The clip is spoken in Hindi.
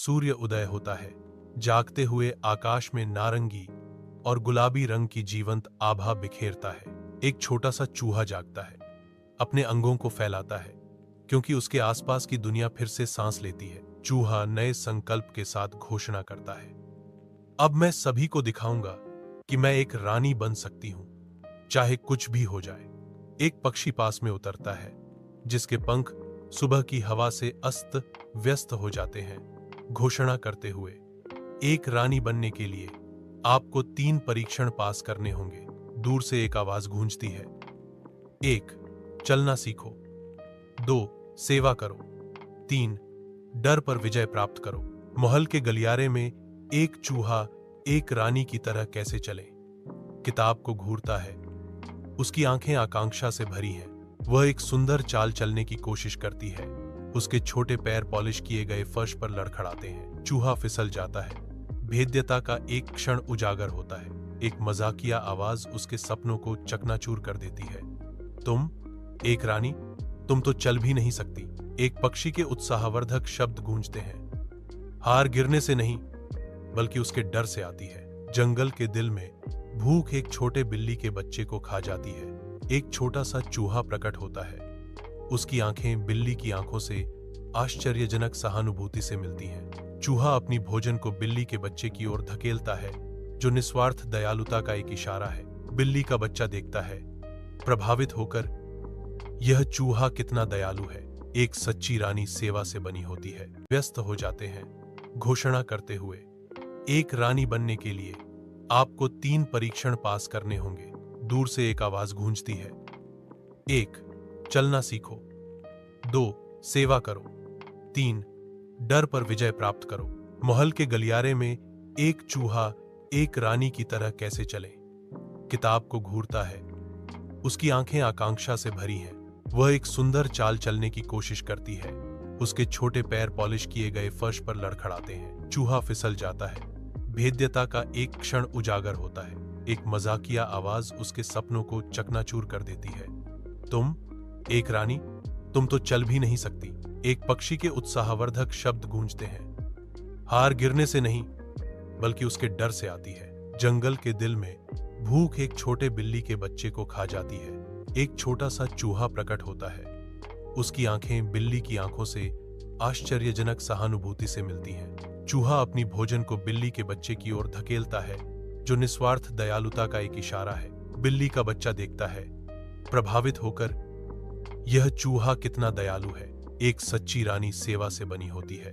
सूर्य उदय होता है। जागते हुए आकाश में नारंगी और गुलाबी रंग की जीवंत आभा बिखेरता है। एक छोटा सा चूहा जागता है, अपने अंगों को फैलाता है, क्योंकि उसके आसपास की दुनिया फिर से सांस लेती है। चूहा नए संकल्प के साथ घोषणा करता है, अब मैं सभी को दिखाऊंगा कि मैं एक रानी बन सकती हूं, चाहे कुछ भी हो जाए। एक पक्षी पास में उतरता है, जिसके पंख सुबह की हवा से अस्त व्यस्त हो जाते हैं, घोषणा करते हुए, एक रानी बनने के लिए आपको 3 परीक्षण पास करने होंगे। दूर से एक आवाज गूंजती है, 1. चलना सीखो, 2. सेवा करो, 3. डर पर विजय प्राप्त करो। महल के गलियारे में एक चूहा एक रानी की तरह कैसे चले। किताब को घूरता है, उसकी आंखें आकांक्षा से भरी हैं। वह एक सुंदर चाल चलने की कोशिश करती है, उसके छोटे पैर पॉलिश किए गए फर्श पर लड़खड़ाते हैं। चूहा फिसल जाता है, भेद्यता का एक क्षण उजागर होता है। एक मजाकिया आवाज उसके सपनों को चकनाचूर कर देती है, तुम एक रानी, तुम तो चल भी नहीं सकती। एक पक्षी के उत्साहवर्धक शब्द गूंजते हैं, हार गिरने से नहीं बल्कि उसके डर से आती है। जंगल के दिल में भूख एक छोटे बिल्ली के बच्चे को खा जाती है। एक छोटा सा चूहा प्रकट होता है, उसकी आंखें बिल्ली की आंखों से आश्चर्यजनक सहानुभूति से मिलती हैं। चूहा अपनी भोजन को बिल्ली के बच्चे की ओर धकेलता है, जो निस्वार्थ दयालुता का एक इशारा है। बिल्ली का बच्चा देखता है, प्रभावित होकर, यह चूहा कितना दयालु है। एक सच्ची रानी सेवा से बनी होती है। व्यस्त हो जाते हैं, घोषणा करते हुए, एक रानी बनने के लिए आपको 3 परीक्षण पास करने होंगे। दूर से एक आवाज गूंजती है, 1. चलना सीखो, 2. सेवा करो, 3. डर पर विजय प्राप्त करो। महल के गलियारे में एक चूहा एक रानी की तरह कैसे चले। किताब को घूरता है, उसकी आंखें आकांक्षा से भरी हैं। वह एक सुंदर चाल चलने की कोशिश करती है, उसके छोटे पैर पॉलिश किए गए फर्श पर लड़खड़ाते हैं। चूहा फिसल जाता है, भेद्यता का एक क्षण उजागर होता है। एक मजाकिया आवाज उसके सपनों को चकनाचूर कर देती है, तुम एक रानी, तुम तो चल भी नहीं सकती। एक पक्षी के उत्साहवर्धक शब्द गूंजते हैं, हार गिरने से नहीं बल्कि उसके डर से आती है। जंगल के दिल में भूख एक छोटे बिल्ली के बच्चे को खा जाती है। एक छोटा सा चूहा प्रकट होता है, उसकी आंखें बिल्ली की आंखों से आश्चर्यजनक सहानुभूति से मिलती हैं। चूहा अपनी भोजन को बिल्ली के बच्चे की ओर धकेलता है, जो निस्वार्थ दयालुता का एक इशारा है। बिल्ली का बच्चा देखता है, प्रभावित होकर, यह चूहा कितना दयालु है। एक सच्ची रानी सेवा से बनी होती है।